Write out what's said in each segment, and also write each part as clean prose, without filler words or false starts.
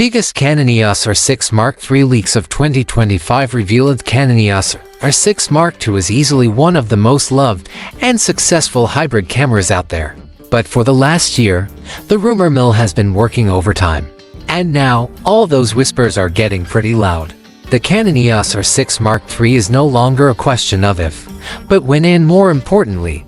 Biggest Canon EOS R6 Mark III leaks of 2025 revealed Canon EOS R6 Mark II is easily one of the most loved and successful hybrid cameras out there. But for the last year, the rumor mill has been working overtime. And now, all those whispers are getting pretty loud. The Canon EOS R6 Mark III is no longer a question of if, but when, and more importantly,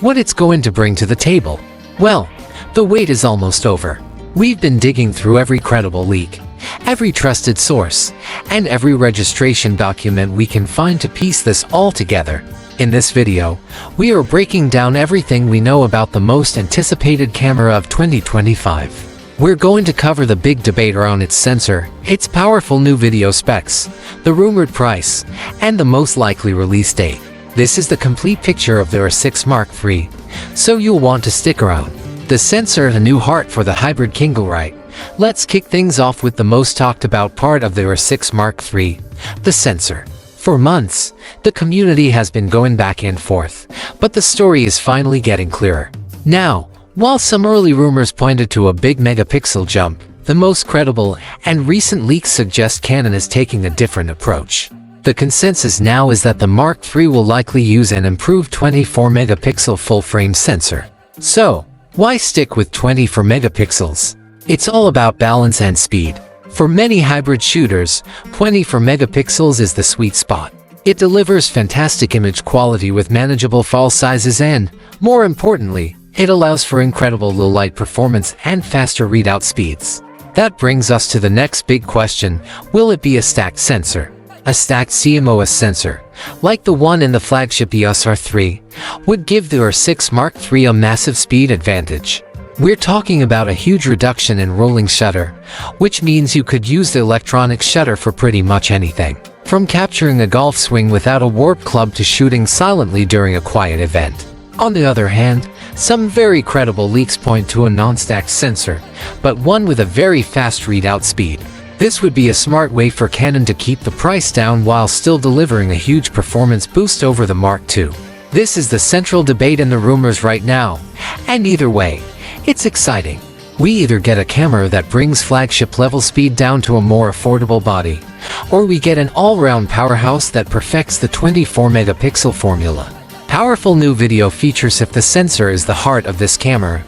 what it's going to bring to the table. Well, the wait is almost over. We've been digging through every credible leak, every trusted source, and every registration document we can find to piece this all together. In this video, we are breaking down everything we know about the most anticipated camera of 2025. We're going to cover the big debate around its sensor, its powerful new video specs, the rumored price, and the most likely release date. This is the complete picture of the R6 Mark III, so you'll want to stick around. The sensor, a new heart for the hybrid king, right? Let's kick things off with the most talked about part of the R6 Mark III, the sensor. For months, the community has been going back and forth, but the story is finally getting clearer. Now, while some early rumors pointed to a big megapixel jump, the most credible and recent leaks suggest Canon is taking a different approach. The consensus now is that the Mark III will likely use an improved 24 megapixel full-frame sensor. So, why stick with 24 megapixels? It's all about balance and speed. For many hybrid shooters, 24 megapixels is the sweet spot. It delivers fantastic image quality with manageable file sizes and, more importantly, it allows for incredible low-light performance and faster readout speeds. That brings us to the next big question: will it be a stacked sensor? A stacked CMOS sensor, like the one in the flagship EOS R3, would give the R6 Mark III a massive speed advantage. We're talking about a huge reduction in rolling shutter, which means you could use the electronic shutter for pretty much anything, from capturing a golf swing without a warp club to shooting silently during a quiet event. On the other hand, some very credible leaks point to a non-stacked sensor, but one with a very fast readout speed. This would be a smart way for Canon to keep the price down while still delivering a huge performance boost over the Mark II. This is the central debate in the rumors right now, and either way, it's exciting. We either get a camera that brings flagship-level speed down to a more affordable body, or we get an all-round powerhouse that perfects the 24 megapixel formula. Powerful new video features. If the sensor is the heart of this camera,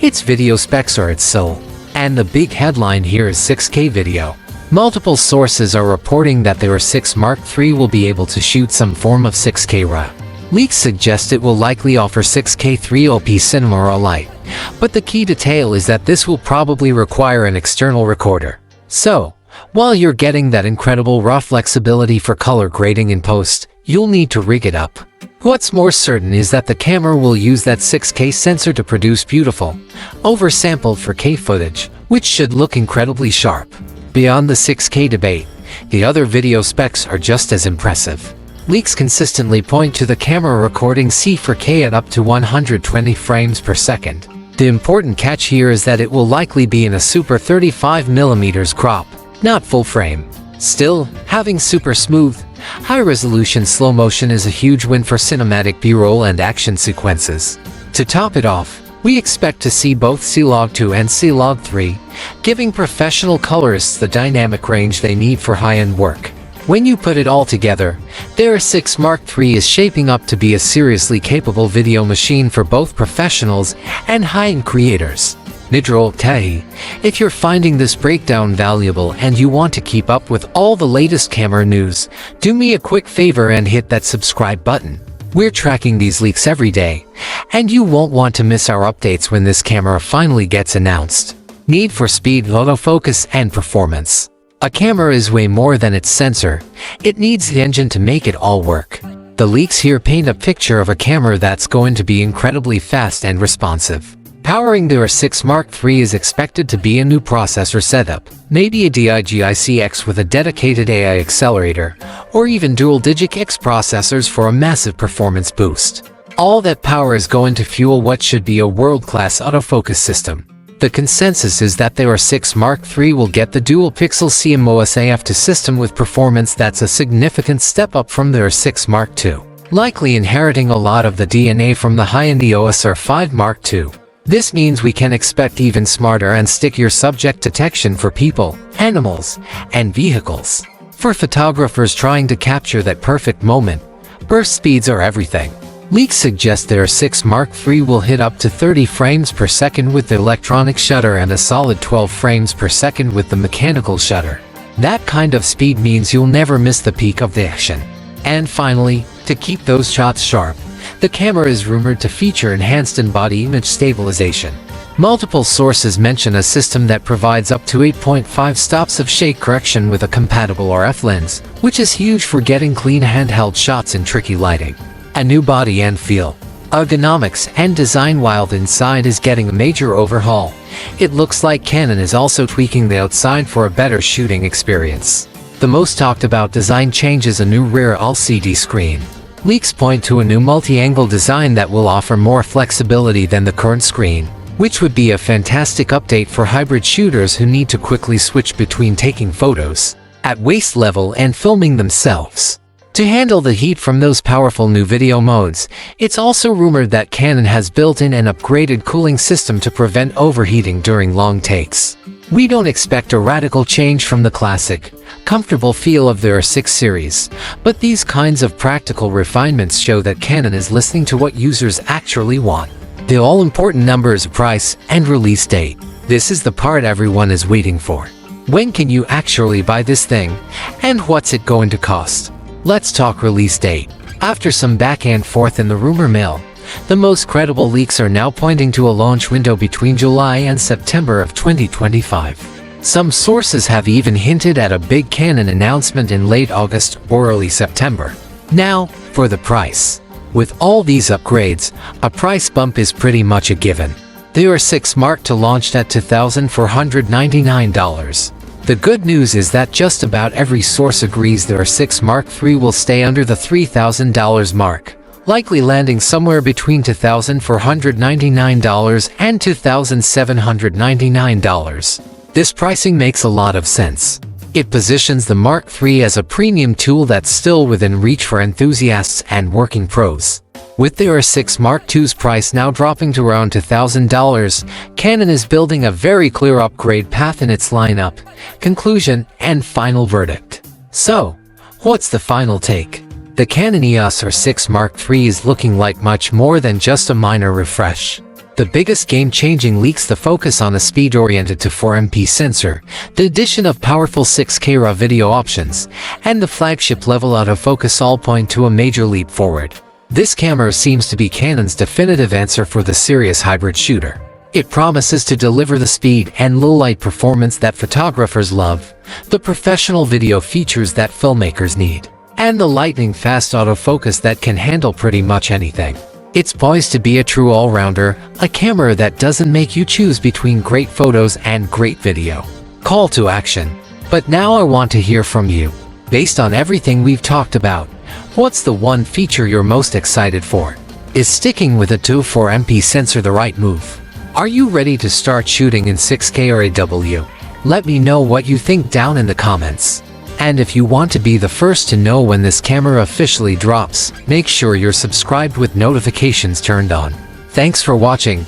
its video specs are its soul. And the big headline here is 6K video. Multiple sources are reporting that the R6 Mark III will be able to shoot some form of 6K RAW. Leaks suggest it will likely offer 6K 3op cinema RAW light, but the key detail is that this will probably require an external recorder. So, while you're getting that incredible RAW flexibility for color grading in post, you'll need to rig it up. What's more certain is that the camera will use that 6K sensor to produce beautiful, oversampled 4K footage, which should look incredibly sharp. Beyond the 6K debate, the other video specs are just as impressive. Leaks consistently point to the camera recording C4K at up to 120 frames per second. The important catch here is that it will likely be in a super 35mm crop, not full frame. Still, having super smooth, high-resolution slow motion is a huge win for cinematic B-roll and action sequences. To top it off, we expect to see both C-Log 2 and C-Log 3, giving professional colorists the dynamic range they need for high-end work. When you put it all together, the R6 Mark III is shaping up to be a seriously capable video machine for both professionals and high-end creators. If you're finding this breakdown valuable and you want to keep up with all the latest camera news, do me a quick favor and hit that subscribe button. We're tracking these leaks every day, and you won't want to miss our updates when this camera finally gets announced. Need for speed, autofocus, and performance. A camera is way more than its sensor. It needs the engine to make it all work. The leaks here paint a picture of a camera that's going to be incredibly fast and responsive. Powering the R6 Mark III is expected to be a new processor setup, maybe a DIGIC-X with a dedicated AI accelerator, or even dual DIGIC-X processors for a massive performance boost. All that power is going to fuel what should be a world-class autofocus system. The consensus is that the R6 Mark III will get the dual-pixel CMOS AF2 system with performance that's a significant step up from the R6 Mark II, likely inheriting a lot of the DNA from the high-end EOS R5 Mark II. This means we can expect even smarter and stickier subject detection for people animals, and vehicles. For photographers trying to capture that perfect moment, burst speeds are everything. Leaks suggest their 6 Mark III will hit up to 30 frames per second with the electronic shutter and a solid 12 frames per second with the mechanical shutter. That kind of speed means you'll never miss the peak of the action. And finally, to keep those shots sharp, the camera is rumored to feature enhanced in-body image stabilization. Multiple sources mention a system that provides up to 8.5 stops of shake correction with a compatible RF lens, which is huge for getting clean handheld shots in tricky lighting. A new body and feel. Ergonomics and design. While the inside is getting a major overhaul, it looks like Canon is also tweaking the outside for a better shooting experience. The most talked about design change is a new rear LCD screen. Leaks point to a new multi-angle design that will offer more flexibility than the current screen, which would be a fantastic update for hybrid shooters who need to quickly switch between taking photos at waist level and filming themselves. To handle the heat from those powerful new video modes, it's also rumored that Canon has built in an upgraded cooling system to prevent overheating during long takes. We don't expect a radical change from the classic, comfortable feel of their 6 series, but these kinds of practical refinements show that Canon is listening to what users actually want. The all-important number is price and release date. This is the part everyone is waiting for. When can you actually buy this thing, and what's it going to cost? Let's talk release date. After some back and forth in the rumor mill, the most credible leaks are now pointing to a launch window between July and September of 2025. Some sources have even hinted at a big Canon announcement in late August or early September. Now, for the price. With all these upgrades, a price bump is pretty much a given. The EOS 6 Mark II launched at $2,499. The good news is that just about every source agrees the EOS 6 Mark III will stay under the $3,000 mark, likely landing somewhere between $2,499 and $2,799. This pricing makes a lot of sense. It positions the Mark III as a premium tool that's still within reach for enthusiasts and working pros. With the EOS 6 Mark II's price now dropping to around $2,000, Canon is building a very clear upgrade path in its lineup, conclusion, and final verdict. So, what's the final take? The Canon EOS 6 Mark III is looking like much more than just a minor refresh. The biggest game-changing leaks the focus on a speed-oriented to 4MP sensor, the addition of powerful 6K RAW video options, and the flagship-level autofocus all point to a major leap forward. This camera seems to be Canon's definitive answer for the serious hybrid shooter. It promises to deliver the speed and low-light performance that photographers love, the professional video features that filmmakers need, and the lightning-fast autofocus that can handle pretty much anything. It's poised to be a true all-rounder, a camera that doesn't make you choose between great photos and great video. Call to action. But now I want to hear from you. Based on everything we've talked about, what's the one feature you're most excited for? Is sticking with a 2.4MP sensor the right move? Are you ready to start shooting in 6K or AW? Let me know what you think down in the comments. And if you want to be the first to know when this camera officially drops, make sure you're subscribed with notifications turned on. Thanks for watching,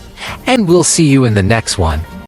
and we'll see you in the next one.